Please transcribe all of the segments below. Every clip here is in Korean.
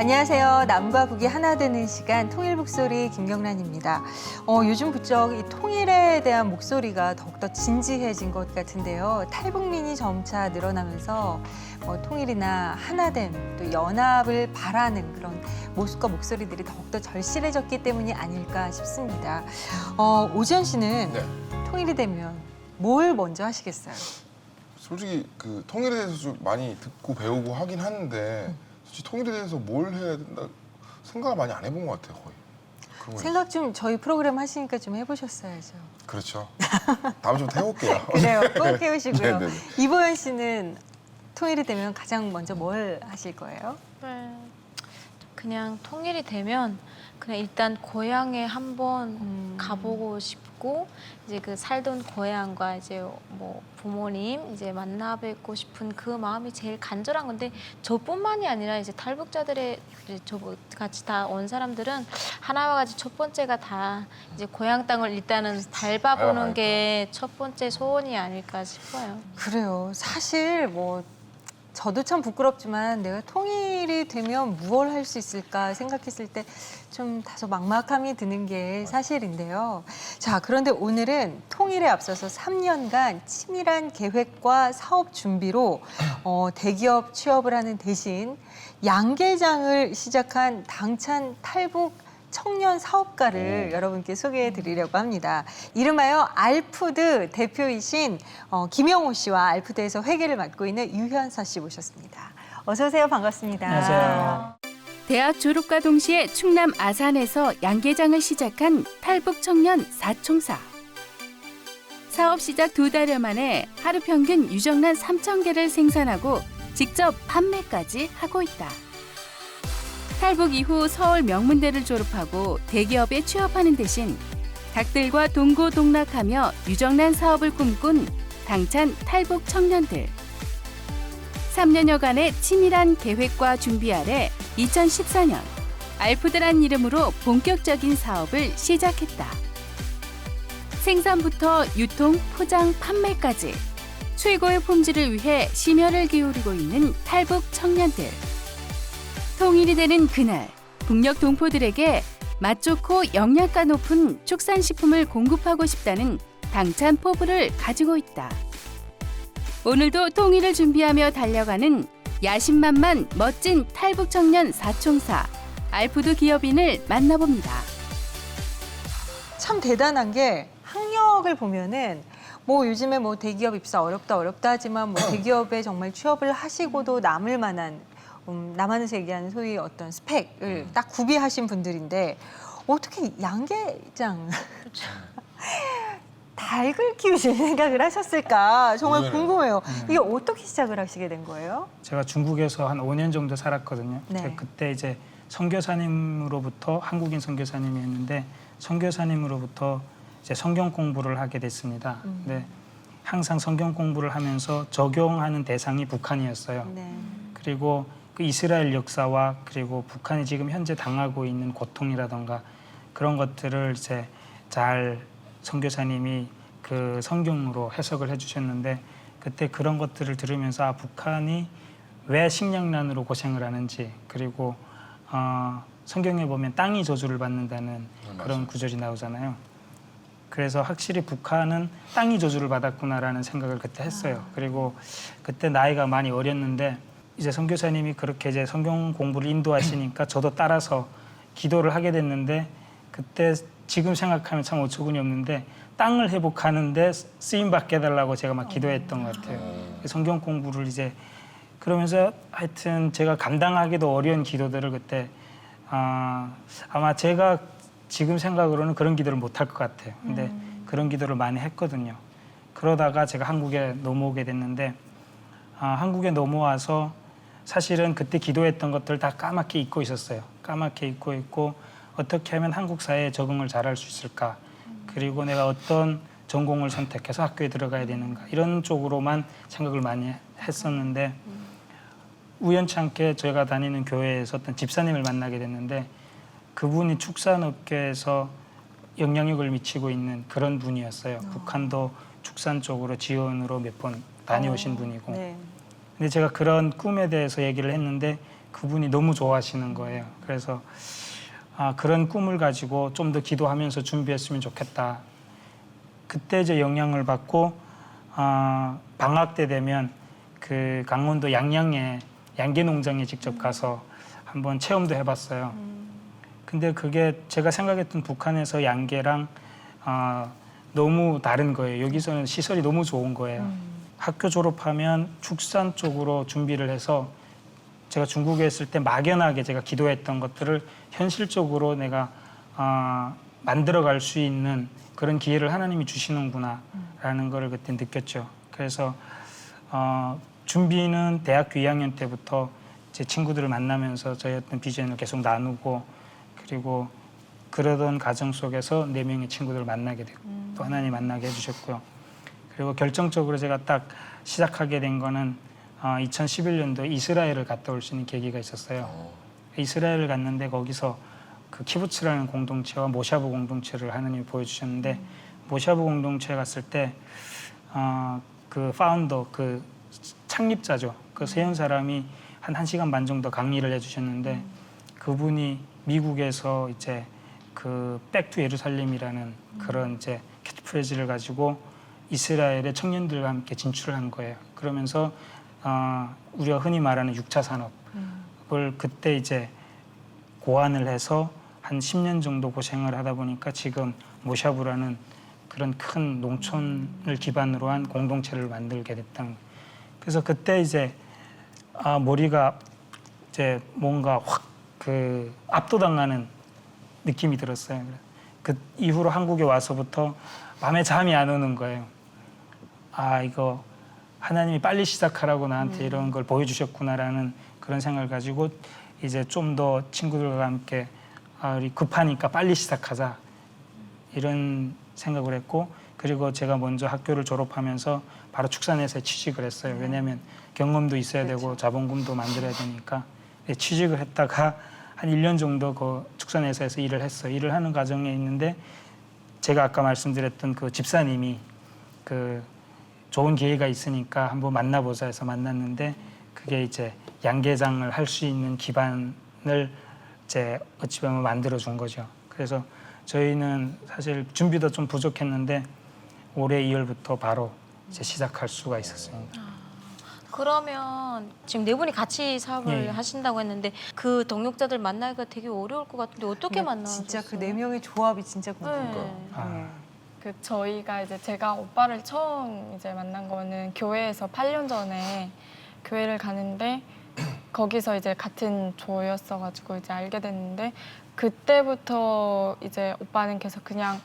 안녕하세요. 남과 북이 하나 되는 시간 통일북소리 김경란입니다. 요즘 부쩍 이 통일에 대한 목소리가 더욱더 진지해진 것 같은데요. 탈북민이 점차 늘어나면서 통일이나 하나됨, 또 연합을 바라는 그런 모습과 목소리들이 더욱더 절실해졌기 때문이 아닐까 싶습니다. 오지연 씨는 네. 통일이 되면 뭘 먼저 하시겠어요? 솔직히 그 통일에 대해서 좀 많이 듣고 배우고 하긴 하는데 솔직히 통일에 대해서 뭘 해야 된다 생각을 많이 안 해본 것 같아요, 거의. 그런 거 생각 좀 저희 프로그램 하시니까 좀 해보셨어야죠. 그렇죠. 다음에 좀 해볼게요. 그래요. 꼭 해오시고요. 네네네. 이보연 씨는 통일이 되면 가장 먼저 뭘 하실 거예요? 그냥 통일이 되면 그냥 일단 고향에 한번 가보고 싶고 이제 그 살던 고향과 이제 뭐 부모님 이제 만나 뵙고 싶은 그 마음이 제일 간절한 건데 저뿐만이 아니라 이제 탈북자들의 이제 저 같이 다 온 사람들은 하나와 같이 첫 번째가 다 이제 고향 땅을 일단은 밟아보는 게 첫 번째 소원이 아닐까 싶어요. 그래요. 사실 저도 참 부끄럽지만 내가 통일이 되면 무엇을 할 수 있을까 생각했을 때 좀 다소 막막함이 드는 게 사실인데요. 자, 그런데 오늘은 통일에 앞서서 3년간 치밀한 계획과 사업 준비로 대기업 취업을 하는 대신 양계장을 시작한 당찬 탈북 청년 사업가를 여러분께 소개해 드리려고 합니다. 이름하여 알푸드 대표이신 김영호 씨와 알푸드에서 회계를 맡고 있는 유현서 씨 모셨습니다. 어서 오세요. 반갑습니다. 안녕하세요. 대학 졸업과 동시에 충남 아산에서 양계장을 시작한 탈북 청년 사총사. 사업 시작 2달여 만에 하루 평균 유정란 3,000개를 생산하고 직접 판매까지 하고 있다. 탈북 이후 서울 명문대를 졸업하고 대기업에 취업하는 대신 닭들과 동고동락하며 유정란 사업을 꿈꾼 당찬 탈북 청년들. 3년여간의 치밀한 계획과 준비 아래 2014년 알푸드란 이름으로 본격적인 사업을 시작했다. 생산부터 유통, 포장, 판매까지 최고의 품질을 위해 심혈을 기울이고 있는 탈북 청년들. 통일이 되는 그날, 북녘 동포들에게 맛 좋고 영양가 높은 축산식품을 공급하고 싶다는 당찬 포부를 가지고 있다. 오늘도 통일을 준비하며 달려가는 야심만만 멋진 탈북 청년 사총사, 알푸드 기업인을 만나봅니다. 참 대단한 게 학력을 보면은 요즘에 대기업 입사 어렵다 하지만 대기업에 정말 취업을 하시고도 남을 만한 남한에서 얘기하는 소위 어떤 스펙을 딱 구비하신 분들인데 어떻게 양계장 닭을 키우실 생각을 하셨을까 정말 의외네요. 궁금해요. 이게 어떻게 시작을 하시게 된 거예요? 제가 중국에서 한 5년 정도 살았거든요. 네. 그때 이제 선교사님으로부터 한국인 선교사님이었는데 선교사님으로부터 이제 성경 공부를 하게 됐습니다. 근데 항상 성경 공부를 하면서 적용하는 대상이 북한이었어요. 네. 그리고 그 이스라엘 역사와 그리고 북한이 지금 현재 당하고 있는 고통이라던가 그런 것들을 이제 잘 선교사님이 그 성경으로 해석을 해주셨는데 그때 그런 것들을 들으면서 북한이 왜 식량난으로 고생을 하는지 그리고 성경에 보면 땅이 저주를 받는다는 그런 구절이 나오잖아요. 그래서 확실히 북한은 땅이 저주를 받았구나라는 생각을 그때 했어요. 그리고 그때 나이가 많이 어렸는데 이제 선교사님이 그렇게 이제 성경 공부를 인도하시니까 저도 따라서 기도를 하게 됐는데 그때 지금 생각하면 참 어처구니 없는데 땅을 회복하는데 쓰임 받게 해달라고 제가 막 기도했던 것 같아요. 성경 공부를 이제 그러면서 하여튼 제가 감당하기도 어려운 기도들을 그때 아마 제가 지금 생각으로는 그런 기도를 못 할 것 같아요. 근데 그런 기도를 많이 했거든요. 그러다가 제가 한국에 넘어오게 됐는데 한국에 넘어와서 사실은 그때 기도했던 것들 다 까맣게 잊고 있었어요. 까맣게 잊고 있고 어떻게 하면 한국 사회에 적응을 잘할 수 있을까? 그리고 내가 어떤 전공을 선택해서 학교에 들어가야 되는가? 이런 쪽으로만 생각을 많이 했었는데 우연치 않게 저희가 다니는 교회에서 어떤 집사님을 만나게 됐는데 그분이 축산업계에서 영향력을 미치고 있는 그런 분이었어요. 북한도 축산 쪽으로 지원으로 몇 번 다녀오신 분이고. 네. 근데 제가 그런 꿈에 대해서 얘기를 했는데 그분이 너무 좋아하시는 거예요. 그래서 그런 꿈을 가지고 좀 더 기도하면서 준비했으면 좋겠다. 그때 이제 영향을 받고 방학 때 되면 그 강원도 양양에 양계 농장에 직접 가서 한번 체험도 해봤어요. 근데 그게 제가 생각했던 북한에서 양계랑 너무 다른 거예요. 여기서는 시설이 너무 좋은 거예요. 학교 졸업하면 축산 쪽으로 준비를 해서 제가 중국에 있을 때 막연하게 제가 기도했던 것들을 현실적으로 내가 만들어갈 수 있는 그런 기회를 하나님이 주시는구나라는 걸 그때 느꼈죠. 그래서 준비는 대학교 2학년 때부터 제 친구들을 만나면서 저의 어떤 비전을 계속 나누고 그리고 그러던 과정 속에서 4명의 친구들을 만나게 되고 또 하나님 만나게 해주셨고요. 그리고 결정적으로 제가 딱 시작하게 된 거는 2011년도에 이스라엘을 갔다 올 수 있는 계기가 있었어요. 이스라엘을 갔는데 거기서 그 키부츠라는 공동체와 모샤브 공동체를 하나님이 보여주셨는데 모샤브 공동체에 갔을 때 그 파운더, 그 창립자죠. 그 세운 사람이 한 1시간 반 정도 강의를 해주셨는데 그분이 미국에서 이제 그 백투 예루살렘이라는 그런 이제 캐치프레이즈를 가지고 이스라엘의 청년들과 함께 진출을 한 거예요. 그러면서 우리가 흔히 말하는 6차 산업을 그때 이제 고안을 해서 한 10년 정도 고생을 하다 보니까 지금 모샤브라는 그런 큰 농촌을 기반으로 한 공동체를 만들게 됐다는 거예요. 그래서 그때 이제 머리가 이제 뭔가 확 그 압도당하는 느낌이 들었어요. 그 이후로 한국에 와서부터 밤에 잠이 안 오는 거예요. 이거 하나님이 빨리 시작하라고 나한테 이런 걸 보여주셨구나라는 그런 생각을 가지고 이제 좀 더 친구들과 함께 우리 급하니까 빨리 시작하자 이런 생각을 했고 그리고 제가 먼저 학교를 졸업하면서 바로 축산회사에 취직을 했어요. 왜냐하면 경험도 있어야 되고 자본금도 만들어야 되니까 취직을 했다가 한 1년 정도 그 축산회사에서 일을 했어요. 일을 하는 과정에 있는데 제가 아까 말씀드렸던 그 집사님이 그 좋은 기회가 있으니까 한번 만나보자 해서 만났는데 그게 이제 양계장을 할 수 있는 기반을 이제 어찌 보면 만들어준 거죠. 그래서 저희는 사실 준비도 좀 부족했는데 올해 2월부터 바로 이제 시작할 수가 있었어요. 그러면 지금 4분이 같이 사업을 예. 하신다고 했는데 그 동역자들 만나기가 되게 어려울 것 같은데 어떻게 만나셨어요? 진짜 그 4명의 조합이 진짜 궁금해요. 네. 네. 그 저희가 이제 제가 오빠를 처음 이제 만난 거는 교회에서 8년 전에 교회를 가는데 거기서 이제 같은 조였어가지고 이제 알게 됐는데 그때부터 이제 오빠는 계속 그냥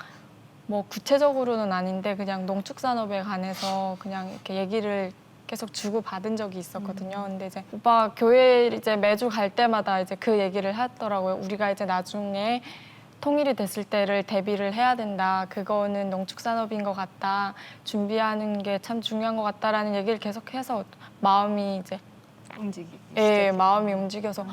뭐 구체적으로는 아닌데 그냥 농축산업에 관해서 그냥 이렇게 얘기를 계속 주고 받은 적이 있었거든요. 근데 이제 오빠 교회 이제 매주 갈 때마다 이제 그 얘기를 하더라고요. 우리가 이제 나중에 통일이 됐을 때를 대비를 해야 된다. 그거는 농축산업인 것 같다. 준비하는 게 참 중요한 것 같다라는 얘기를 계속해서 마음이 이제 마음이 움직여서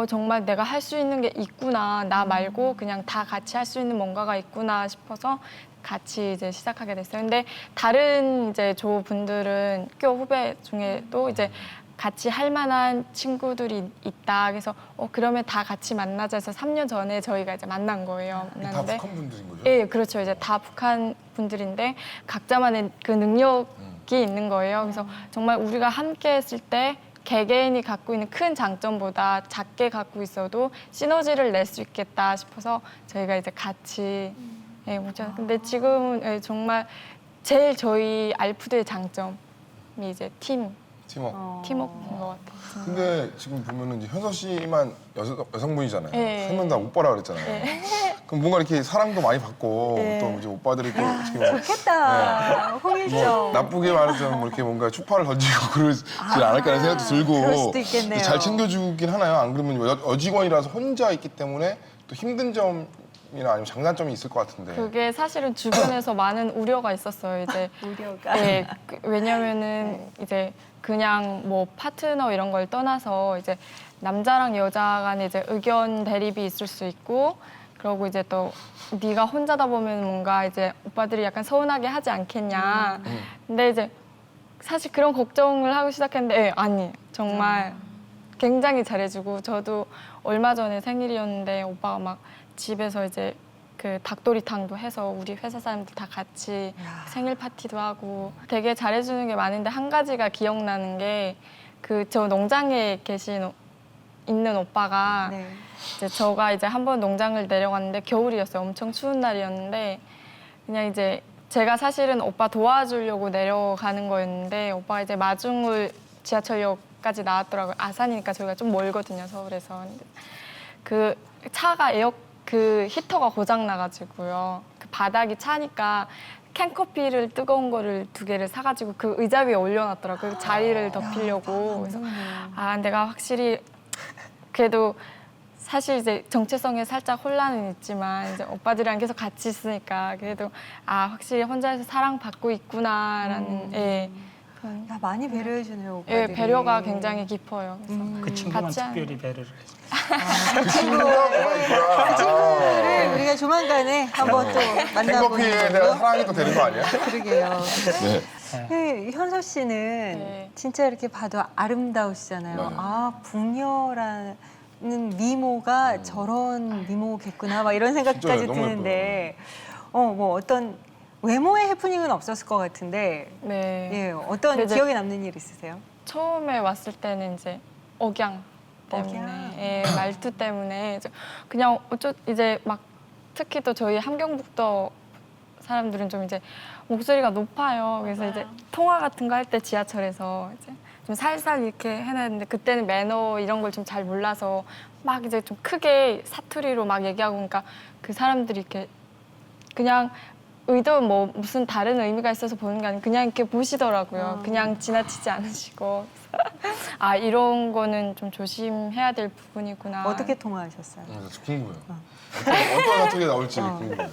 정말 내가 할 수 있는 게 있구나. 나 말고 그냥 다 같이 할 수 있는 뭔가가 있구나 싶어서 같이 이제 시작하게 됐어요. 근데 다른 이제 조분들은 학교 후배 중에도 이제 같이 할 만한 친구들이 있다. 그래서 그러면 다 같이 만나자 해서 3년 전에 저희가 이제 만난 거예요. 다 만났는데 북한 분들인 거죠? 예, 그렇죠. 이제 다 북한 분들인데 각자만의 그 능력이 있는 거예요. 그래서 정말 우리가 함께 했을 때 개개인이 갖고 있는 큰 장점보다 작게 갖고 있어도 시너지를 낼 수 있겠다 싶어서 저희가 이제 같이 오죠. 근데 지금은 정말 제일 저희 알푸드의 장점이 이제 팀워크인 것 같아요. 근데 지금 보면은 이제 현서 씨만 여성분이잖아요. 네. 3명 다 오빠라 그랬잖아요. 그럼 뭔가 이렇게 사랑도 많이 받고 또 이제 오빠들이 또 어떻게 보면 좋겠다. 홍일점. 뭐 나쁘게 말하자면 뭐 이렇게 뭔가 추파를 던지고 그러지 않을까라는 생각도 들고 그럴 수도 있겠네요. 잘 챙겨주긴 하나요? 안 그러면 여직원이라서 혼자 있기 때문에 또 힘든 점이나 아니면 장단점이 있을 것 같은데. 그게 사실은 주변에서 많은 우려가 있었어요. 이제 우려가. 왜냐면은 이제 그냥 뭐 파트너 이런 걸 떠나서 이제 남자랑 여자 간에 이제 의견 대립이 있을 수 있고 그러고 이제 또 네가 혼자다 보면 뭔가 이제 오빠들이 약간 서운하게 하지 않겠냐. 근데 이제 사실 그런 걱정을 하고 시작했는데 아니 정말 굉장히 잘해주고 저도 얼마 전에 생일이었는데 오빠가 막 집에서 이제 그 닭도리탕도 해서 우리 회사 사람들 다 같이 생일 파티도 하고 되게 잘해주는 게 많은데 한 가지가 기억나는 게 그 저 농장에 있는 오빠가 네. 이제 저가 이제 한 번 농장을 내려갔는데 겨울이었어요. 엄청 추운 날이었는데 그냥 이제 제가 사실은 오빠 도와주려고 내려가는 거였는데 오빠가 이제 마중을 지하철역까지 나왔더라고요. 아산이니까 저희가 좀 멀거든요, 서울에서. 근데 그 차가 그 히터가 고장 나가지고요. 그 바닥이 차니까 캔커피를 뜨거운 거를 2개를 사가지고 그 의자 위에 올려놨더라고요. 그 자리를 덮이려고. 그래서 아, 내가 확실히 그래도 사실 이제 정체성에 살짝 혼란은 있지만 이제 오빠들이랑 계속 같이 있으니까 그래도 아, 확실히 혼자서 사랑받고 있구나라는 예. 그런 야, 많이 배려해 주네요, 예, 오빠들이. 배려가 굉장히 깊어요. 그래서 그 친구만 같이 하는- 특별히 배려를 해줘. 그 친구를 우리가 조만간에 한번 또 만나보는 캔커피에 대한 걸로. 사랑이 또 되는 거 아니야? 그러게요. 네. 그 현서 씨는 네. 진짜 이렇게 봐도 아름다우시잖아요. 맞아요. 아, 북녀라는 미모가 저런 미모겠구나, 막 이런 생각까지 진짜요, 너무 드는데, 뭐 어떤 외모의 해프닝은 없었을 것 같은데, 네. 예, 어떤 근데 이제 기억에 남는 일 있으세요? 처음에 왔을 때는 이제 억양 때문에 억양? 예, 말투 때문에 이제 그냥 이제 막 특히 또 저희 함경북도 사람들은 좀 이제 목소리가 높아요. 그래서 이제 통화 같은 거 할 때 지하철에서 이제 좀 살살 이렇게 해놨는데 그때는 매너 이런 걸 좀 잘 몰라서 막 이제 좀 크게 사투리로 막 얘기하고 그러니까 그 사람들이 이렇게 그냥 의도 뭐 무슨 다른 의미가 있어서 보는 게 아니고 그냥 이렇게 보시더라고요. 그냥 지나치지 않으시고 아, 이런 거는 좀 조심해야 될 부분이구나. 어떻게 통화하셨어요? 저 궁금해요. 어떤 사투리 나올지 궁금해요.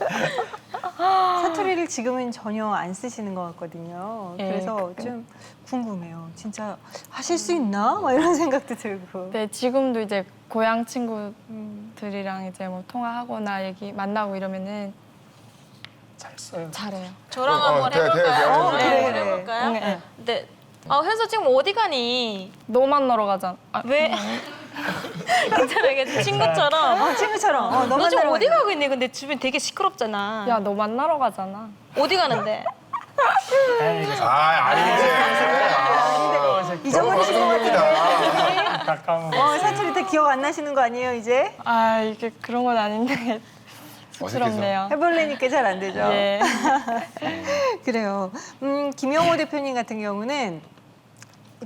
사투리를 지금은 전혀 안 쓰시는 것 같거든요. 예, 그래서 그때. 좀 궁금해요. 진짜 하실 수 있나? 막 이런 생각도 들고. 네, 지금도 이제 고향 친구들이랑 이제 뭐 통화하거나 만나고 이러면은 잘 써요. 잘해요. 저랑 어, 한번 돼, 돼, 해볼까요? 돼. 네, 그래, 한번 그래. 해볼까요? 네. 네. 현서 지금 어디 가니? 너 만나러 가잖아. 아, 왜? 괜찮아, 이게 친구처럼. 친구처럼. 너 너만 지금 닮아. 어디 가고 있니? 근데 주변 되게 시끄럽잖아. 야, 너 만나러 가잖아. 어디 가는데? 아니지. 잊어버리신 것 같은데. 가까운 사투리 때 기억 안 나시는 거 아니에요, 이제? 아, 이게 그런 건 아닌데 쑥스럽네요. 해볼래니까 잘 안 되죠. 예. 그래요. 김영호 대표님 같은 경우는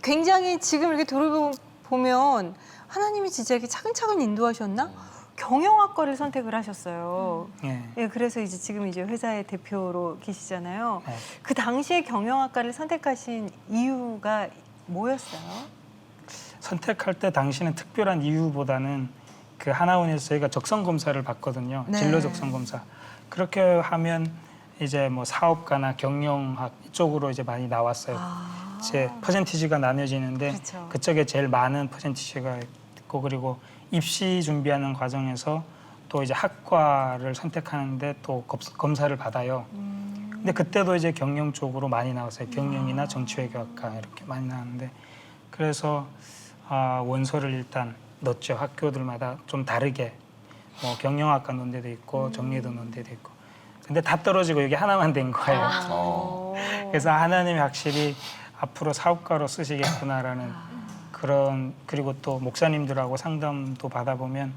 굉장히 지금 이렇게 돌아보면 하나님이 진짜 이렇게 차근차근 인도하셨나? 경영학과를 선택을 하셨어요. 예. 예, 그래서 이제 지금 이제 회사의 대표로 계시잖아요. 네. 그 당시에 경영학과를 선택하신 이유가 뭐였어요? 선택할 때 당시는 특별한 이유보다는 그 하나원에서 저희가 적성 검사를 받거든요. 네. 진로 적성 검사. 그렇게 하면 이제 뭐 사업가나 경영학 이쪽으로 이제 많이 나왔어요. 이제 퍼센티지가 나뉘어지는데 그렇죠. 그쪽에 제일 많은 퍼센티지가 있고 그리고 입시 준비하는 과정에서 또 이제 학과를 선택하는데 또 검사를 받아요. 근데 그때도 이제 경영 쪽으로 많이 나왔어요. 경영이나 정치외교학과 이렇게 많이 나왔는데 그래서 원서를 일단 넣었죠. 학교들마다 좀 다르게 뭐 경영학과 넣은 데도 있고 정리도 넣은 데도 있고. 근데 다 떨어지고 여기 하나만 된 거예요. 그래서 하나님이 확실히 앞으로 사업가로 쓰시겠구나라는 그런 그리고 또 목사님들하고 상담도 받아보면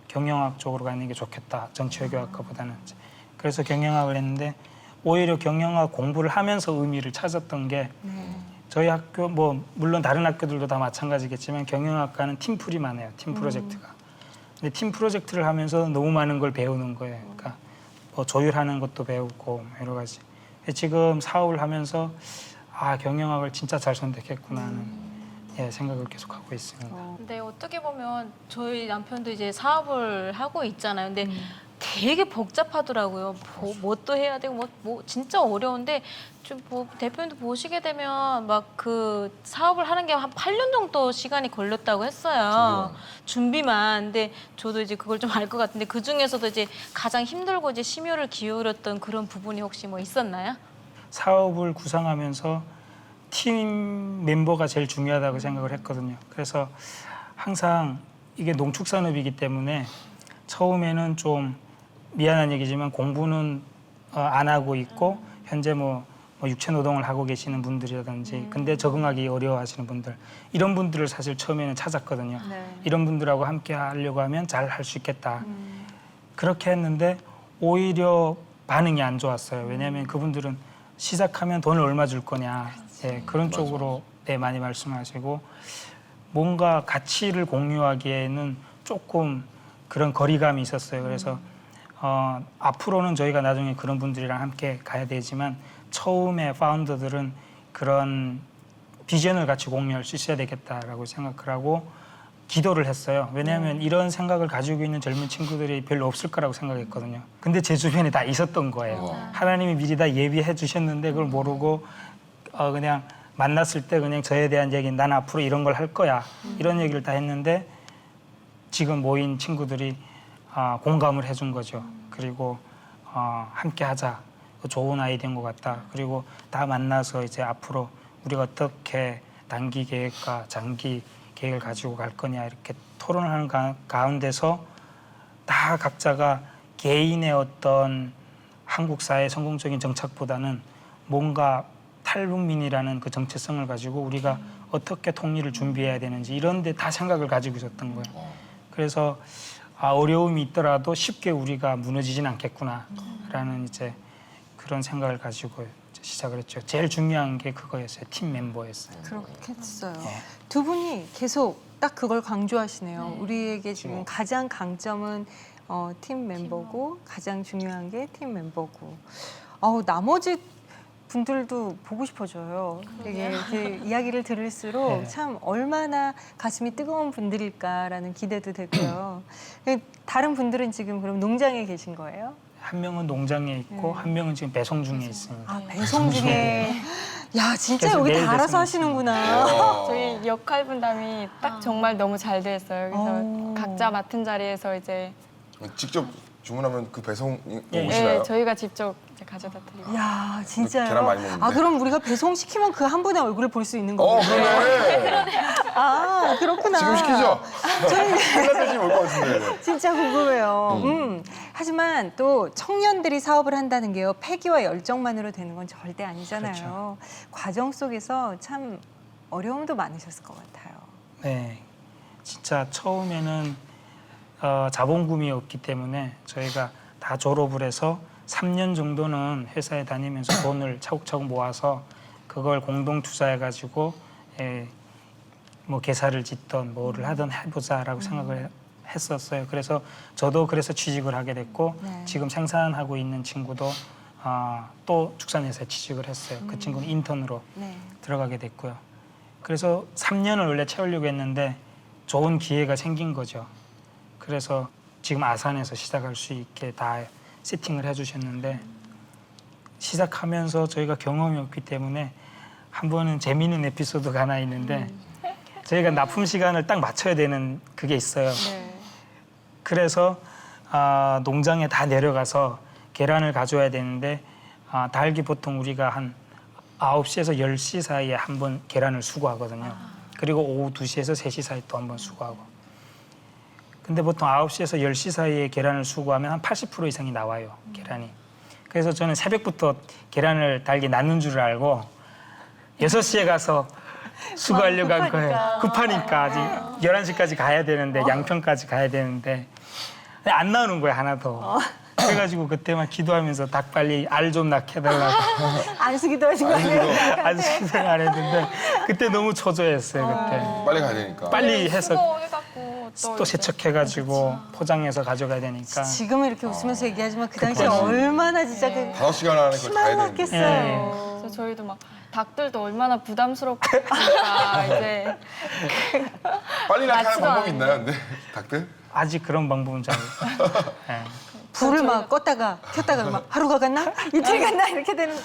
경영학 쪽으로 가는 게 좋겠다. 정치외교학과보다는. 그래서 경영학을 했는데 오히려 경영학 공부를 하면서 의미를 찾았던 게 저희 학교 뭐 물론 다른 학교들도 다 마찬가지겠지만 경영학과는 팀풀이만 해요. 팀 프로젝트가. 근데 팀 프로젝트를 하면서 너무 많은 걸 배우는 거예요. 그러니까 뭐 조율하는 것도 배우고 여러 가지. 지금 사업을 하면서 경영학을 진짜 잘 선택했구나 하는 생각을 계속 하고 있습니다. 근데 어떻게 보면 저희 남편도 이제 사업을 하고 있잖아요. 근데 되게 복잡하더라고요. 뭣도 해야 되고 뭐 진짜 어려운데 좀 대표님도 보시게 되면 막 그 사업을 하는 게 한 8년 정도 시간이 걸렸다고 했어요. 준비만. 근데 저도 이제 그걸 좀 알 것 같은데 그 중에서도 이제 가장 힘들고 이제 심혈을 기울였던 그런 부분이 혹시 뭐 있었나요? 사업을 구상하면서 팀 멤버가 제일 중요하다고 생각을 했거든요. 그래서 항상 이게 농축산업이기 때문에 처음에는 좀 미안한 얘기지만 공부는 안 하고 있고 현재 뭐 육체노동을 하고 계시는 분들이라든지 근데 적응하기 어려워하시는 분들 이런 분들을 사실 처음에는 찾았거든요. 네. 이런 분들하고 함께 하려고 하면 잘 할 수 있겠다. 그렇게 했는데 오히려 반응이 안 좋았어요. 왜냐하면 그분들은 시작하면 돈을 얼마 줄 거냐 그런 쪽으로 많이 말씀하시고 뭔가 가치를 공유하기에는 조금 그런 거리감이 있었어요. 그래서 앞으로는 저희가 나중에 그런 분들이랑 함께 가야 되지만 처음에 파운더들은 그런 비전을 같이 공유할 수 있어야 되겠다라고 생각을 하고 기도를 했어요. 왜냐하면 이런 생각을 가지고 있는 젊은 친구들이 별로 없을 거라고 생각했거든요. 근데 제 주변에 다 있었던 거예요. 하나님이 미리 다 예비해 주셨는데 그걸 모르고 그냥 만났을 때 그냥 저에 대한 얘기 난 앞으로 이런 걸 할 거야 이런 얘기를 다 했는데 지금 모인 친구들이 공감을 해준 거죠. 그리고 함께 하자. 좋은 아이디어인 것 같다. 그리고 다 만나서 이제 앞으로 우리가 어떻게 단기 계획과 장기 계획을 가지고 갈 거냐 이렇게 토론을 하는 가운데서 다 각자가 개인의 어떤 한국 사회의 성공적인 정착보다는 뭔가 탈북민이라는 그 정체성을 가지고 우리가 어떻게 통일을 준비해야 되는지 이런 데 다 생각을 가지고 있었던 거예요. 그래서 어려움이 있더라도 쉽게 우리가 무너지진 않겠구나라는 이제 그런 생각을 가지고 이제 시작을 했죠. 제일 중요한 게 그거였어요. 팀 멤버였어요. 그렇겠어요. 네. 두 분이 계속 딱 그걸 강조하시네요. 우리에게 지금 가장 강점은 팀 멤버고 가장 중요한 게 팀 멤버고. 나머지 분들도 보고 싶어져요. 되게 그 이야기를 들을수록 네. 참 얼마나 가슴이 뜨거운 분들일까라는 기대도 되고요. 다른 분들은 지금 그럼 농장에 계신 거예요? 한 명은 농장에 있고 한 명은 지금 배송 중에 있습니다. 배송 중에. 야, 진짜 그래서 여기 매일 다 알아서 배송 하시는구나. 저희 역할 분담이 딱 정말 너무 잘 돼 있어요. 그래서 각자 맡은 자리에서 이제 직접 주문하면 그 배송이 예. 오시나요? 저희가 직접 이제 가져다 드리고. 야, 진짜요? 계란 많이 먹는데. 그럼 우리가 배송 시키면 그 한 분의 얼굴을 볼 수 있는 거예요? 그러네. 그렇구나. 지금 시키죠? 끝날 올 것 같은데. 진짜 궁금해요. 하지만 또 청년들이 사업을 한다는 게요, 패기와 열정만으로 되는 건 절대 아니잖아요. 그렇죠. 과정 속에서 참 어려움도 많으셨을 것 같아요. 네, 진짜 처음에는 자본금이 없기 때문에 저희가 다 졸업을 해서 3년 정도는 회사에 다니면서 돈을 차곡차곡 모아서 그걸 공동 투자해가지고 뭐 개사를 짓던 뭐를 하든 해보자라고 생각을 했었어요. 그래서 저도 그래서 취직을 하게 됐고 네. 지금 생산하고 있는 친구도 또 축산회사에 취직을 했어요. 그 친구는 인턴으로 네. 들어가게 됐고요. 그래서 3년을 원래 채우려고 했는데 좋은 기회가 생긴 거죠. 그래서 지금 아산에서 시작할 수 있게 다 세팅을 해주셨는데 시작하면서 저희가 경험이 없기 때문에 한 번은 재미있는 에피소드가 하나 있는데 저희가 납품 시간을 딱 맞춰야 되는 그게 있어요. 네. 그래서 농장에 다 내려가서 계란을 가져와야 되는데 달기 보통 우리가 한 9시에서 10시 사이에 한 번 계란을 수거하거든요. 그리고 오후 2시에서 3시 사이 또 한 번 수거하고. 근데 보통 9시에서 10시 사이에 계란을 수거하면 한 80% 이상이 나와요, 계란이. 그래서 저는 새벽부터 계란을 달기 놨는 줄 알고 6시에 가서 수거하려고 한 거예요. 급하니까 아직 11시까지 가야 되는데 양평까지 가야 되는데 안 나오는 거예요, 하나도. 그래가지고 그때만 기도하면서 닭 빨리 알 좀 낳게 해달라고 안쓰기도 하신 거 아니에요? 안쓰기도 안 했는데 그때 너무 초조했어요, 그때. 빨리 가야 되니까. 빨리 해서 수거해갖고 또 세척해가지고 포장해서 가져가야 되니까. 지금은 이렇게 웃으면서 얘기하지만 그 당시에 그치. 얼마나 진짜 그 5시간 안에 그걸 다 해야 되는데. 희망났겠어요. 그래서 저희도 막 닭들도 얼마나 부담스럽니까 이제 빨리 낳게 하는 맞지도 방법이 않은데. 있나요, 근데? 닭들? 아직 그런 방법은 잘. 예. 불을 막 껐다가 켰다가 막 하루가 갔나? 이틀 갔나? 이렇게 되는.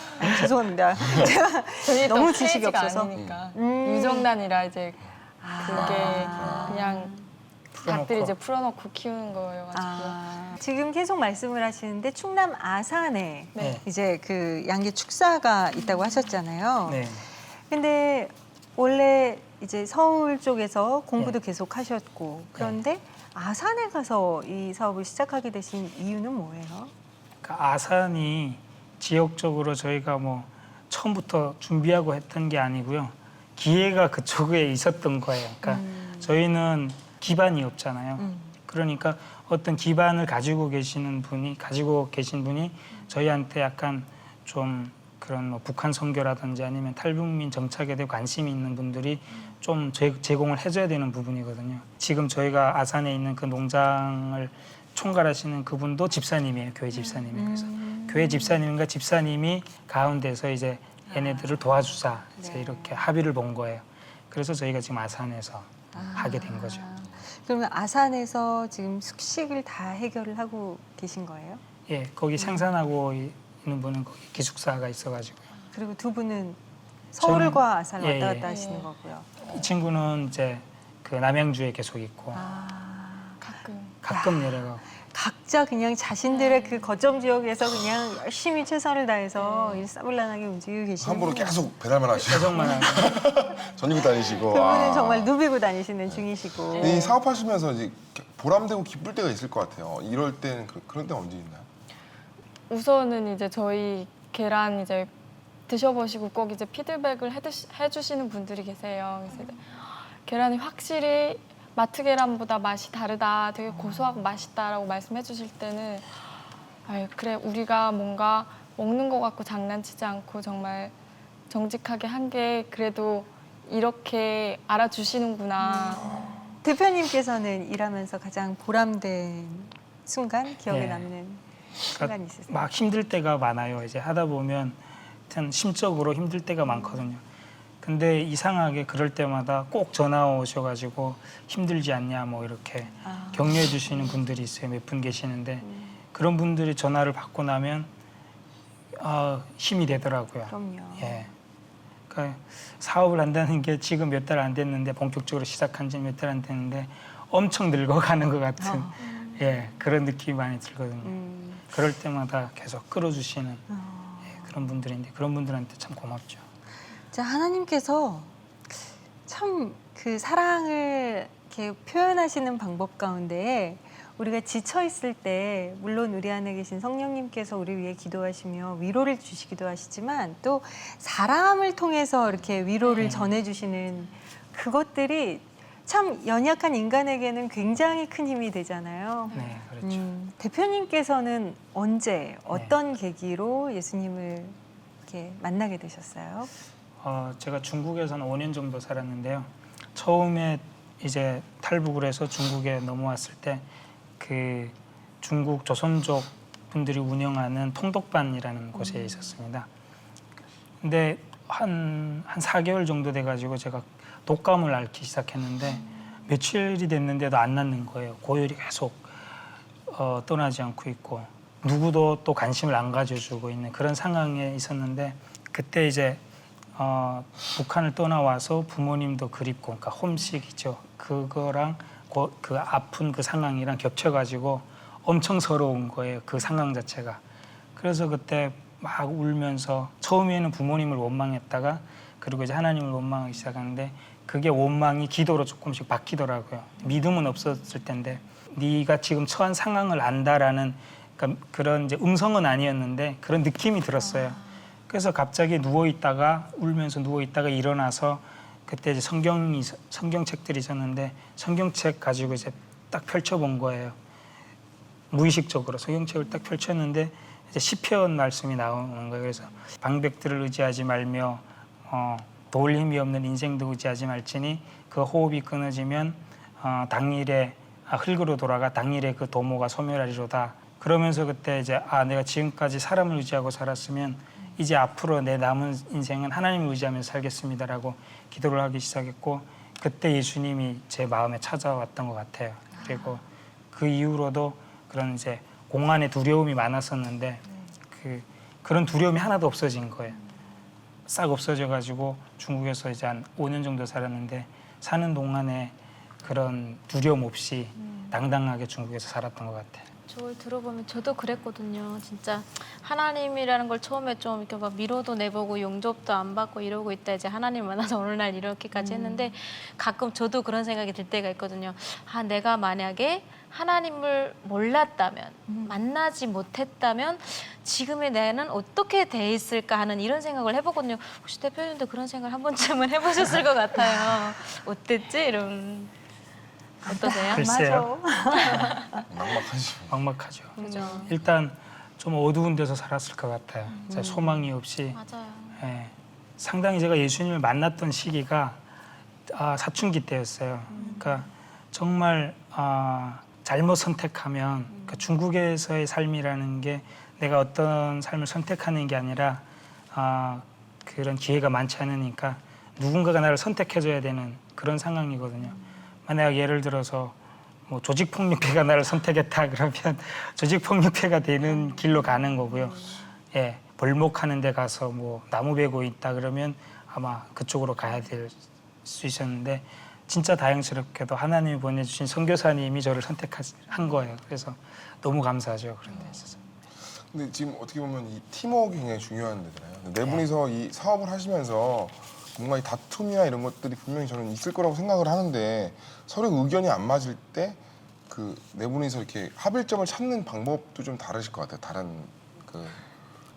죄송합니다. 제가 저희 너무 또 지식이 페이지가 없어서. 아니니까 유정단이라 이제 그게 그냥 닭들 풀어놓고. 이제 풀어놓고 키우는 거여가지고 지금 계속 말씀을 하시는데 충남 아산에 네. 이제 그 양계 축사가 있다고 하셨잖아요. 네. 근데 원래 이제 서울 쪽에서 공부도 계속 하셨고 그런데 아산에 가서 이 사업을 시작하게 되신 이유는 뭐예요? 그러니까 아산이 지역적으로 저희가 뭐 처음부터 준비하고 했던 게 아니고요. 기회가 그쪽에 있었던 거예요. 그러니까 저희는 기반이 없잖아요. 그러니까 어떤 기반을 가지고 계신 분이 저희한테 약간 좀 그런 뭐 북한 선교라든지 아니면 탈북민 정착에 대해 관심이 있는 분들이 좀 제공을 해줘야 되는 부분이거든요. 지금 저희가 아산에 있는 그 농장을 총괄하시는 그분도 집사님이에요. 교회 집사님이에요. 그래서 교회 집사님과 집사님이 가운데서 이제 얘네들을 도와주자 이제 이렇게 합의를 본 거예요. 그래서 저희가 지금 아산에서 하게 된 거죠. 그러면 아산에서 지금 숙식을 다 해결을 하고 계신 거예요? 예, 거기 생산하고 있는 분은 거기 기숙사가 있어가지고요. 그리고 두 분은 서울과 아산을 예, 왔다 예. 갔다 하시는 거고요. 이 친구는 이제 그 남양주에 계속 있고 가끔 내려가고. 각자 그냥 자신들의 그 거점 지역에서 그냥 열심히 최선을 다해서 일사불란하게 움직이고 계시는 함부로 계속 배달만 하시고 계속만 하고. 전국 다니시고. 그분은 정말 누비고 다니시는 중이시고 이 사업하시면서 이제 보람되고 기쁠 때가 있을 것 같아요. 이럴 때는 그런 때가 언제 있나요? 우선은 이제 저희 계란 이제 드셔보시고 꼭 이제 피드백을 해주시는 분들이 계세요. 그래서 이제 계란이 확실히 마트 계란보다 맛이 다르다, 되게 고소하고 맛있다라고 말씀해 주실 때는 아유, 그래 우리가 뭔가 먹는 것 같고 장난치지 않고 정말 정직하게 한 게 그래도 이렇게 알아주시는구나. 대표님께서는 일하면서 가장 보람된 순간 기억에 네. 남는 순간 있으세요? 막 힘들 때가 많아요. 이제 하다 보면 하여튼 심적으로 힘들 때가 많거든요. 근데 이상하게 그럴 때마다 꼭 전화 오셔가지고 힘들지 않냐 뭐 이렇게 격려해 주시는 분들이 있어요. 몇 분 계시는데 그런 분들이 전화를 받고 나면 힘이 되더라고요. 그럼요. 예. 그러니까 사업을 한다는 게 지금 몇 달 안 됐는데 본격적으로 시작한 지 몇 달 안 됐는데 엄청 늙어가는 것 같은 예, 그런 느낌이 많이 들거든요. 그럴 때마다 계속 끌어주시는 예, 그런 분들인데 그런 분들한테 참 고맙죠. 자, 하나님께서 참 그 사랑을 이렇게 표현하시는 방법 가운데 우리가 지쳐 있을 때 물론 우리 안에 계신 성령님께서 우리 위해 기도하시며 위로를 주시기도 하시지만 또 사람을 통해서 이렇게 위로를 전해주시는 그것들이 참 연약한 인간에게는 굉장히 큰 힘이 되잖아요. 네, 그렇죠. 대표님께서는 언제 어떤 계기로 예수님을 이렇게 만나게 되셨어요? 제가 중국에서는 5년 정도 살았는데요. 처음에 이제 탈북을 해서 중국에 넘어왔을 때 그 중국 조선족 분들이 운영하는 통독반이라는 곳에 있었습니다. 근데 한 4개월 정도 돼가지고 제가 독감을 앓기 시작했는데 며칠이 됐는데도 안 낫는 거예요. 고열이 계속 떠나지 않고 있고 누구도 또 관심을 안 가져주고 있는 그런 상황에 있었는데 그때 이제 북한을 떠나와서 부모님도 그립고 그러니까 홈식이죠. 그거랑 그 아픈 그 상황이랑 겹쳐가지고 엄청 서러운 거예요. 그 상황 자체가. 그래서 그때 막 울면서 처음에는 부모님을 원망했다가 그리고 이제 하나님을 원망하기 시작하는데 그게 원망이 기도로 조금씩 바뀌더라고요. 믿음은 없었을 텐데 네가 지금 처한 상황을 안다라는 그러니까 그런 이제 음성은 아니었는데 그런 느낌이 들었어요. 그래서 갑자기 울면서 누워 있다가 일어나서 그때 이제 성경책들이 있었는데 성경책 가지고 이제 딱 펼쳐본 거예요. 무의식적으로 성경책을 딱 펼쳤는데 이제 시편 말씀이 나오는 거예요. 그래서 방백들을 의지하지 말며 도울 힘이 없는 인생도 의지하지 말지니 그 호흡이 끊어지면 당일에 흙으로 돌아가 당일에 그 도모가 소멸하리로다. 그러면서 그때 이제 내가 지금까지 사람을 의지하고 살았으면 이제 앞으로 내 남은 인생은 하나님을 의지하면서 살겠습니다라고 기도를 하기 시작했고 그때 예수님이 제 마음에 찾아왔던 것 같아요. 그리고 그 이후로도 그런 이제 공안에 두려움이 많았었는데 그런 두려움이 하나도 없어진 거예요. 싹 없어져가지고 중국에서 이제 한 5년 정도 살았는데 사는 동안에 그런 두려움 없이 당당하게 중국에서 살았던 것 같아요. 저걸 들어보면 저도 그랬거든요. 진짜 하나님이라는 걸 처음에 좀 이렇게 막 미로도 내보고 용접도 안 받고 이러고 있다 이제 하나님 만나서 어느 날 이렇게까지 했는데 가끔 저도 그런 생각이 들 때가 있거든요. 아, 내가 만약에 하나님을 몰랐다면 만나지 못했다면 지금의 나는 어떻게 돼 있을까 하는 이런 생각을 해보거든요. 혹시 대표님도 그런 생각을 한 번쯤은 해보셨을 것 같아요. 어땠지? 이런 어떠세요? 글쎄요. 막막하지. 막막하죠. 그죠? 일단 좀 어두운 데서 살았을 것 같아요. 진짜 소망이 없이. 맞아요. 예, 상당히 제가 예수님을 만났던 시기가 사춘기 때였어요. 그러니까 정말 잘못 선택하면 그러니까 중국에서의 삶이라는 게 내가 어떤 삶을 선택하는 게 아니라 그런 기회가 많지 않으니까 누군가가 나를 선택해줘야 되는 그런 상황이거든요. 만약 예를 들어서 뭐 조직폭력배가 나를 선택했다 그러면 조직폭력배가 되는 길로 가는 거고요. 예, 벌목하는 데 가서 뭐 나무 베고 있다 그러면 아마 그쪽으로 가야 될 수 있었는데 진짜 다행스럽게도 하나님이 보내주신 선교사님이 저를 선택한 거예요. 그래서 너무 감사하죠. 그런 데 있어서. 근데 지금 어떻게 보면 이 팀워크가 굉장히 중요한 데잖아요. 네 분이서 이 사업을 하시면서 뭔가 이 다툼이나 이런 것들이 분명히 저는 있을 거라고 생각을 하는데 서로 의견이 안 맞을 때 그 네 분이서 이렇게 합일점을 찾는 방법도 좀 다르실 것 같아요. 다른 그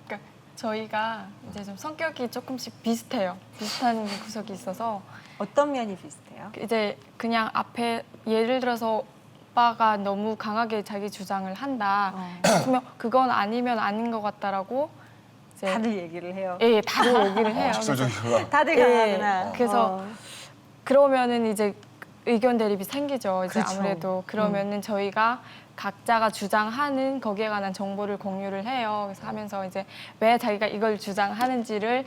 그러니까 저희가 이제 좀 성격이 조금씩 비슷해요. 비슷한 구석이 있어서 어떤 면이 비슷해요? 이제 그냥 앞에 예를 들어서 오빠가 너무 강하게 자기 주장을 한다. 그러면 그건 아니면 아닌 것 같다라고 이제 다들 얘기를 해요. 예, 다들 얘기를 해요. 직설적이구나. 다들 예, 강하구나. 그래서 그러면은 이제 의견 대립이 생기죠. 이제 그렇죠. 아무래도 그러면은 저희가 각자가 주장하는 거기에 관한 정보를 공유를 해요. 그래서 하면서 이제 왜 자기가 이걸 주장하는지를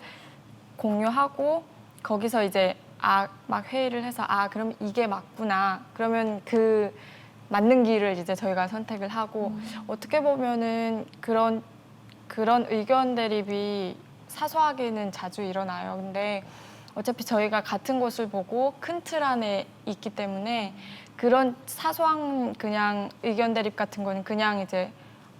공유하고 거기서 이제 막 회의를 해서 그럼 이게 맞구나. 그러면 그 맞는 길을 이제 저희가 선택을 하고 어떻게 보면은 그런 의견 대립이 사소하게는 자주 일어나요. 근데 어차피 저희가 같은 곳을 보고 큰 틀 안에 있기 때문에 그런 사소한 그냥 의견 대립 같은 거는 그냥 이제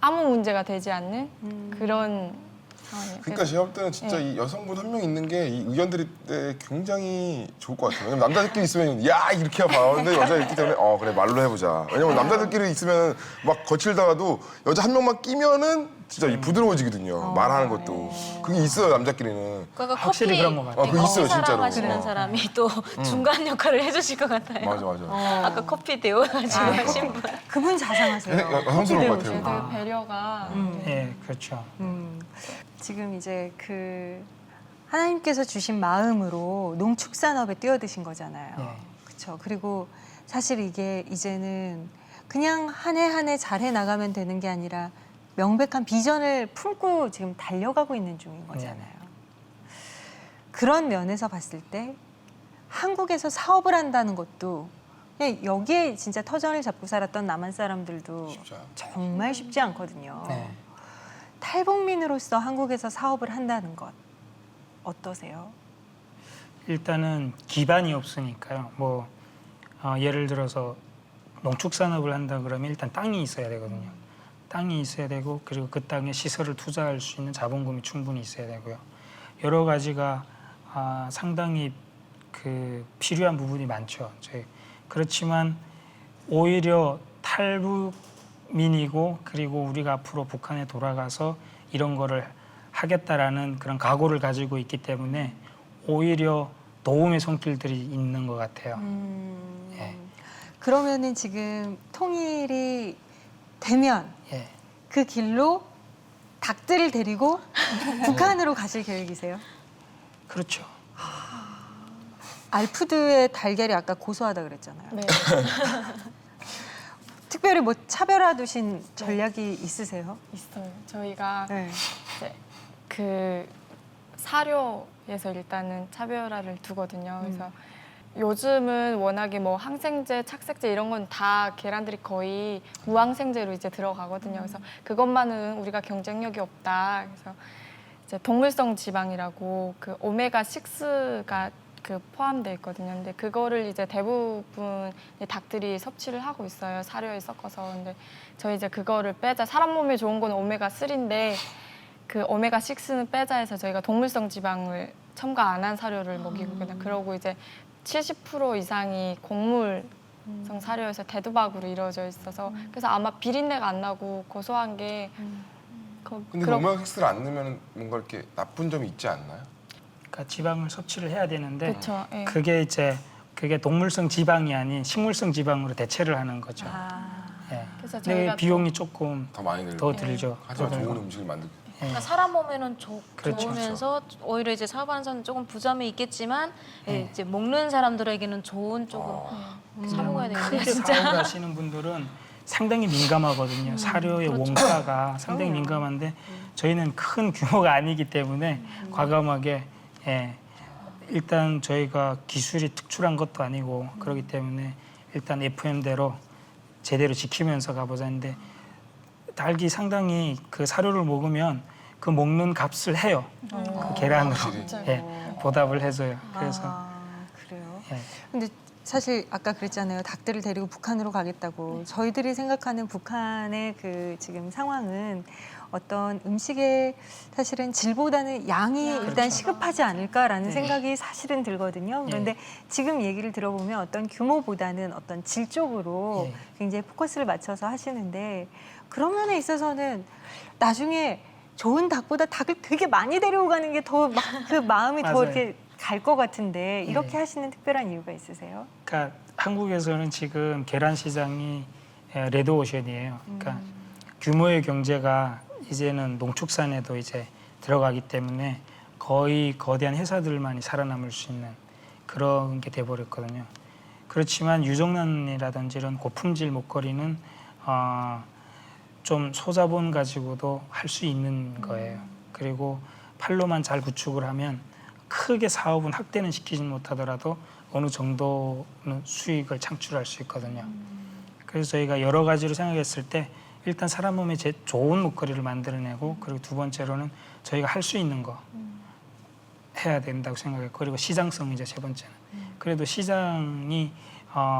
아무 문제가 되지 않는 그런 상황이에요. 그러니까 제가 볼 때는 진짜 이 여성분 한 명 있는 게 이 의견 드릴 때 굉장히 좋을 것 같아요. 왜냐면 남자들끼리 있으면 야 이렇게 봐요. 근데 여자 있기 때문에 그래 말로 해보자. 왜냐면 남자들끼리 있으면 막 거칠다가도 여자 한 명만 끼면은 진짜 이 부드러워지거든요. 말하는 것도 그게 있어요 남자끼리는. 그러니까 확실히 그런 것 같아요. 그거 있어요, 진짜로. 사랑하시는 사람이 또 중간 역할을 해주실 것 같아요. 맞아. 아까 커피 데워가지고 하신 분. 그분 자상하세요. 여성스러운 것 커피 같아요. 되게 배려가 예, 그렇죠. 지금 이제 그 하나님께서 주신 마음으로 농축산업에 뛰어드신 거잖아요. 예. 그렇죠. 그리고 사실 이게 이제는 그냥 한 해 한 해 잘해 나가면 되는 게 아니라 명백한 비전을 품고 지금 달려가고 있는 중인 거잖아요. 그런 면에서 봤을 때 한국에서 사업을 한다는 것도 그냥 여기에 진짜 터전을 잡고 살았던 남한 사람들도 쉽지 않아요. 정말 쉽지 않거든요. 네. 탈북민으로서 한국에서 사업을 한다는 것 어떠세요? 일단은 기반이 없으니까요. 뭐 예를 들어서 농축산업을 한다 그러면 일단 땅이 있어야 되거든요. 땅이 있어야 되고 그리고 그 땅에 시설을 투자할 수 있는 자본금이 충분히 있어야 되고요. 여러 가지가 상당히 그 필요한 부분이 많죠. 그렇지만 오히려 탈북민이고 그리고 우리가 앞으로 북한에 돌아가서 이런 거를 하겠다라는 그런 각오를 가지고 있기 때문에 오히려 도움의 손길들이 있는 것 같아요. 예. 그러면은 지금 통일이 되면 예. 그 길로 닭들을 데리고 북한으로 가실 계획이세요? 그렇죠. 알푸드의 달걀이 아까 고소하다 그랬잖아요. 네. 특별히 뭐 차별화 두신 전략이 있으세요? 있어요. 저희가 네. 이제 그 사료에서 일단은 차별화를 두거든요. 그래서 요즘은 워낙에 뭐 항생제, 착색제 이런 건 다 계란들이 거의 무항생제로 이제 들어가거든요. 그래서 그것만은 우리가 경쟁력이 없다. 그래서 이제 동물성 지방이라고 그 오메가 6가 그 포함되어 있거든요. 근데 그거를 이제 대부분 닭들이 섭취를 하고 있어요. 사료에 섞어서. 근데 저희 이제 그거를 빼자. 사람 몸에 좋은 건 오메가 3인데 그 오메가 6는 빼자 해서 저희가 동물성 지방을 첨가 안 한 사료를 먹이고 그냥 그러고 이제 70% 이상이 곡물성 사료에서 대두박으로 이루어져 있어서 그래서 아마 비린내가 안 나고 고소한 게 근데 오메가 6를 안 넣으면 뭔가 이렇게 나쁜 점이 있지 않나요? 그러니까 지방을 섭취를 해야 되는데 그렇죠. 예. 그게 동물성 지방이 아닌 식물성 지방으로 대체를 하는 거죠. 예. 그래서 근데 저희가 비용이 조금 더 많이 들고. 더 들죠. 하지만 더 좋은 들고. 음식을 만들고. 그러니까 사람 몸에는 그렇죠. 좋으면서 오히려 이제 사업하는 조금 부점이 있겠지만 예, 이제 먹는 사람들에게는 좋은 쪽으로 사 먹어야 되겠네요. 크게 진짜. 사업을 하시는 분들은 상당히 민감하거든요. 사료의 원가가 상당히 민감한데 저희는 큰 규모가 아니기 때문에 과감하게 일단 저희가 기술이 특출한 것도 아니고 그렇기 때문에 일단 FM대로 제대로 지키면서 가보자 했는데 닭이 상당히 그 사료를 먹으면 그 먹는 값을 해요. 그 계란으로 확실히. 보답을 해줘요. 그래서 그래요. 예. 근데 사실 아까 그랬잖아요. 닭들을 데리고 북한으로 가겠다고. 저희들이 생각하는 북한의 그 지금 상황은 어떤 음식의 사실은 질보다는 양이 일단 시급하지 않을까라는 생각이 사실은 들거든요. 그런데 지금 얘기를 들어보면 어떤 규모보다는 어떤 질 쪽으로 굉장히 포커스를 맞춰서 하시는데 그런 면에 있어서는 나중에 좋은 닭보다 닭을 되게 많이 데려가는 게 더 막 그 마음이 더 맞아요. 이렇게 갈 것 같은데 이렇게 하시는 특별한 이유가 있으세요? 그러니까 한국에서는 지금 계란 시장이 레드오션이에요. 그러니까 규모의 경제가 이제는 농축산에도 이제 들어가기 때문에 거의 거대한 회사들만이 살아남을 수 있는 그런 게 돼버렸거든요. 그렇지만 유정란이라든지 이런 고품질 목걸이는 좀 소자본 가지고도 할 수 있는 거예요. 그리고 팔로만 잘 구축을 하면 크게 사업은 확대는 시키지 못하더라도 어느 정도는 수익을 창출할 수 있거든요. 그래서 저희가 여러 가지로 생각했을 때 일단 사람 몸에 좋은 목걸이를 만들어내고 그리고 두 번째로는 저희가 할 수 있는 거 해야 된다고 생각했고 그리고 시장성이죠, 세 번째는. 그래도 시장이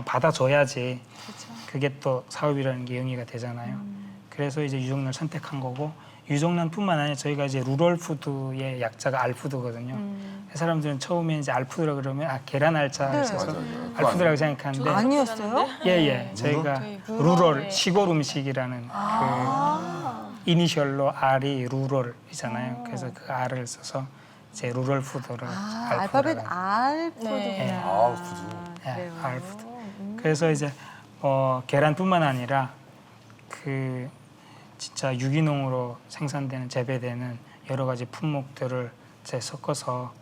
받아줘야지 그게 또 사업이라는 게 영위가 되잖아요. 그래서 이제 유정란을 선택한 거고 유정란뿐만 아니라 저희가 이제 루럴푸드의 약자가 알푸드거든요. 사람들은 처음에 이제 알푸드라 그러면 계란 알짜를 써서 맞아요. 알푸드라고 생각하는데 아니었어요? 저희가 저희 루럴 시골 음식이라는 그 이니셜로 R이 루럴이잖아요. 그래서 그 R을 써서 이제 루럴 푸드를 알파벳 알푸드구나. 네. 알푸드. 그래요. 알푸드. 그래서 이제 계란뿐만 아니라 그 진짜 유기농으로 생산되는 재배되는 여러 가지 품목들을 이제 섞어서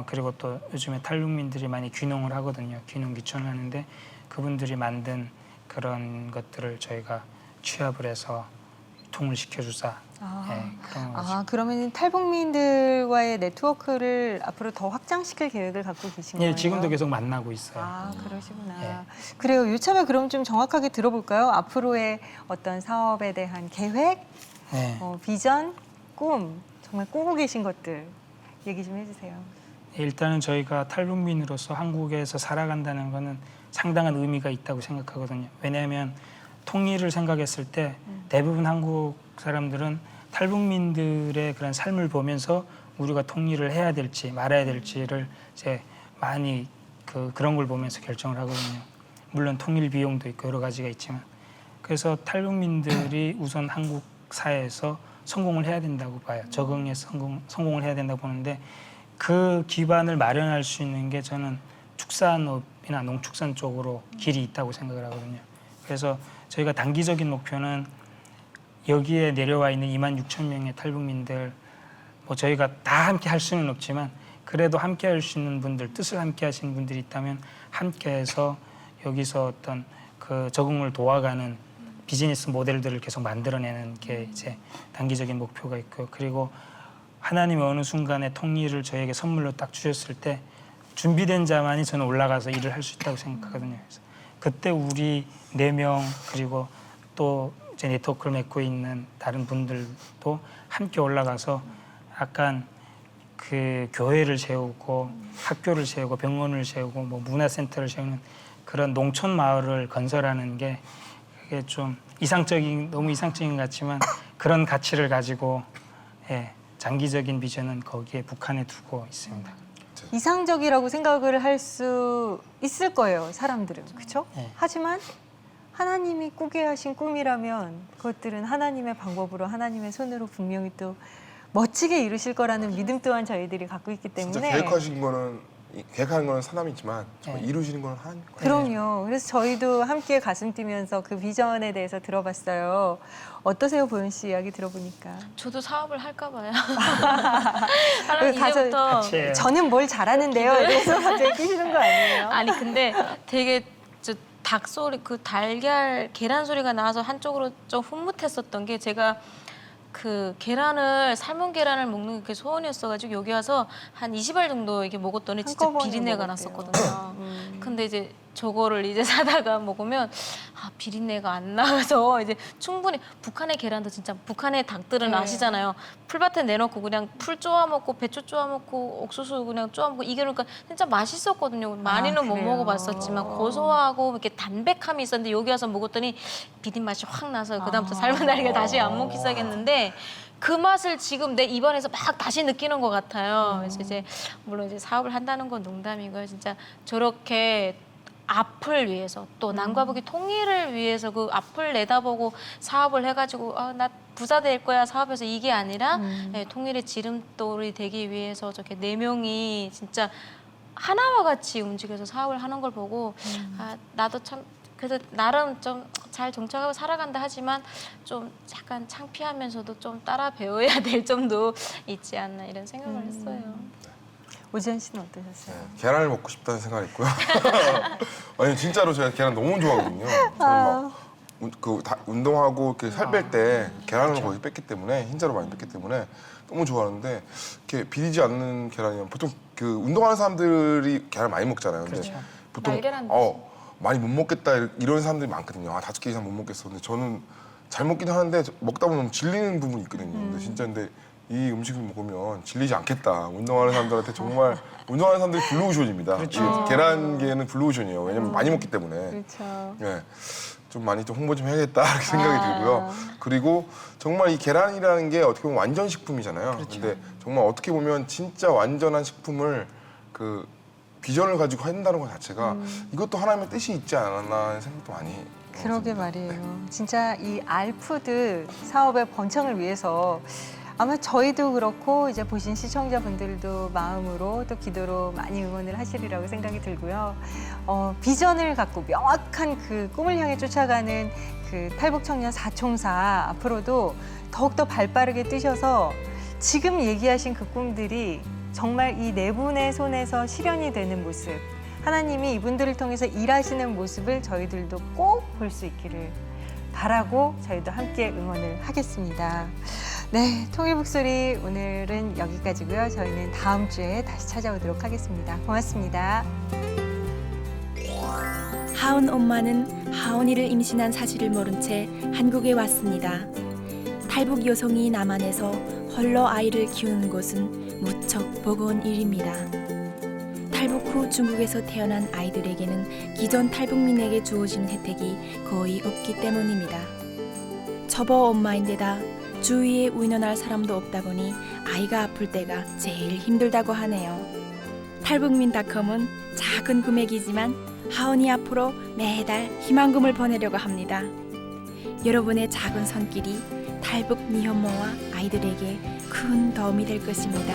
그리고 또 요즘에 탈북민들이 많이 귀농을 하거든요. 귀농 귀촌을 하는데 그분들이 만든 그런 것들을 저희가 취합을 해서 유통을 시켜주자. 그런 거죠. 그러면 탈북민들과의 네트워크를 앞으로 더 확장시킬 계획을 갖고 계신 거예요? 지금도 계속 만나고 있어요. 그러시구나. 그래요. 요참에 그럼 좀 정확하게 들어볼까요? 앞으로의 어떤 사업에 대한 계획, 비전, 꿈, 정말 꾸고 계신 것들 얘기 좀 해주세요. 일단은 저희가 탈북민으로서 한국에서 살아간다는 거는 상당한 의미가 있다고 생각하거든요. 왜냐하면 통일을 생각했을 때 대부분 한국 사람들은 탈북민들의 그런 삶을 보면서 우리가 통일을 해야 될지 말아야 될지를 이제 많이 그런 걸 보면서 결정을 하거든요. 물론 통일 비용도 있고 여러 가지가 있지만 그래서 탈북민들이 우선 한국 사회에서 성공을 해야 된다고 봐요. 적응해서 성공을 해야 된다고 보는데 그 기반을 마련할 수 있는 게 저는 축산업이나 농축산 쪽으로 길이 있다고 생각을 하거든요. 그래서 저희가 단기적인 목표는 여기에 내려와 있는 26,000명의 탈북민들 저희가 다 함께 할 수는 없지만 그래도 함께 할 수 있는 분들, 뜻을 함께 하시는 분들이 있다면 함께해서 여기서 어떤 그 적응을 도와가는 비즈니스 모델들을 계속 만들어내는 게 이제 단기적인 목표가 있고요. 그리고 하나님이 어느 순간에 통일을 저에게 선물로 딱 주셨을 때 준비된 자만이 저는 올라가서 일을 할 수 있다고 생각하거든요. 그래서 그때 우리 4명 그리고 또 이제 네트워크를 맺고 있는 다른 분들도 함께 올라가서 약간 그 교회를 세우고 학교를 세우고 병원을 세우고 뭐 문화센터를 세우는 그런 농촌 마을을 건설하는 게 그게 좀 너무 이상적인 것 같지만 그런 가치를 가지고 예, 장기적인 비전은 거기에 북한에 두고 있습니다. 이상적이라고 생각을 할 수 있을 거예요, 사람들은. 그렇죠? 네. 하지만 하나님이 꾸게 하신 꿈이라면 그것들은 하나님의 방법으로 하나님의 손으로 분명히 또 멋지게 이루실 거라는 믿음 또한 저희들이 갖고 있기 진짜 때문에 계획하는 거는 사람이지만 정말 네. 이루시는 거는 하나님 거예요. 그럼요. 그래서 저희도 함께 가슴 뛰면서 그 비전에 대해서 들어봤어요. 어떠세요, 보현 씨 이야기 들어보니까? 저도 사업을 할까 봐요. 여기 가서 이제부터 같이 해요. 저는 뭘 잘하는데요. 그래서 갑자기 끼시는 거 아니에요? 아니 근데 되게 닭 소리 그 달걀 계란 소리가 나와서 한쪽으로 좀 흐뭇했었던 게 제가 그 삶은 계란을 먹는 게 소원이었어가지고 여기 와서 한 20알 정도 이렇게 먹었더니 진짜 한꺼번에 비린내가 먹었대요. 났었거든요. 근데 이제 저거를 이제 사다가 먹으면 비린내가 안 나서 이제 충분히 북한의 계란도 진짜 북한의 닭들은 네. 아시잖아요. 풀밭에 내놓고 그냥 풀 쪼아 먹고 배추 쪼아 먹고 옥수수 그냥 쪼아 먹고 이게 그러니까 진짜 맛있었거든요. 많이는 못 그래요? 먹어봤었지만 고소하고 이렇게 담백함이 있었는데 여기 와서 먹었더니 비린 맛이 확 나서 그다음부터 삶은 달걀 다시 안 먹기 시작했는데 그 맛을 지금 내 입안에서 막 다시 느끼는 것 같아요. 그래서 이제 물론 이제 사업을 한다는 건 농담이고요. 진짜 저렇게 앞을 위해서 또 남과 북의 통일을 위해서 그 앞을 내다보고 사업을 해가지고 나 부자 될 거야 사업에서 이게 아니라 통일의 지름돌이 되기 위해서 저렇게 4명이 진짜 하나와 같이 움직여서 사업을 하는 걸 보고 나도 참 그래서 나름 좀 잘 정착하고 살아간다 하지만 좀 약간 창피하면서도 좀 따라 배워야 될 점도 있지 않나 이런 생각을 했어요. 오지현 씨는 어떠셨어요? 계란을 먹고 싶다는 생각이 있고요. 아니 진짜로 제가 계란 너무 좋아하거든요. 저는 막 운동하고 이렇게 살 뺄 때 계란을 거의 뺐기 때문에 흰자로 많이 뺐기 때문에 너무 좋아하는데 이렇게 비리지 않는 계란이면 보통 그 운동하는 사람들이 계란 많이 먹잖아요. 근데 그렇죠. 보통 날계란 많이 못 먹겠다 이런 사람들이 많거든요. 5개 이상 못 먹겠어. 근데 저는 잘 먹긴 하는데 먹다 보면 질리는 부분이 있거든요. 근데 진짜 이 음식을 먹으면 질리지 않겠다. 운동하는 사람들한테 정말 운동하는 사람들이 블루오션입니다. 그렇죠. 이 계란계는 블루오션이에요. 왜냐면 많이 먹기 때문에. 그렇죠. 네. 좀 많이 좀 홍보 좀 해야겠다 이렇게 생각이 들고요. 그리고 정말 이 계란이라는 게 어떻게 보면 완전 식품이잖아요. 근데 정말 어떻게 보면 진짜 완전한 식품을 그 비전을 가지고 한다는 것 자체가 이것도 하나님의 뜻이 있지 않았나 하는 생각도 많이 그러게 말이에요. 진짜 이 알푸드 사업의 번창을 위해서 아마 저희도 그렇고 이제 보신 시청자분들도 마음으로 또 기도로 많이 응원을 하시리라고 생각이 들고요. 비전을 갖고 명확한 그 꿈을 향해 쫓아가는 그 탈북청년 4총사 앞으로도 더욱더 발빠르게 뛰셔서 지금 얘기하신 그 꿈들이 정말 이 네 분의 손에서 실현이 되는 모습, 하나님이 이분들을 통해서 일하시는 모습을 저희들도 꼭 볼 수 있기를 바라고 저희도 함께 응원을 하겠습니다. 네, 통일북소리 오늘은 여기까지고요. 저희는 다음 주에 다시 찾아오도록 하겠습니다. 고맙습니다. 하온 엄마는 하온이를 임신한 사실을 모른 채 한국에 왔습니다. 탈북 여성이 남한에서 홀로 아이를 키우는 것은 무척 버거운 일입니다. 탈북 후 중국에서 태어난 아이들에게는 기존 탈북민에게 주어지는 혜택이 거의 없기 때문입니다. 저버 엄마인데다 주위에 의논할 사람도 없다 보니 아이가 아플 때가 제일 힘들다고 하네요. 탈북민닷컴은 작은 금액이지만 하온이 앞으로 매달 희망금을 보내려고 합니다. 여러분의 작은 손길이 탈북 미혼모와 아이들에게 큰 도움이 될 것입니다.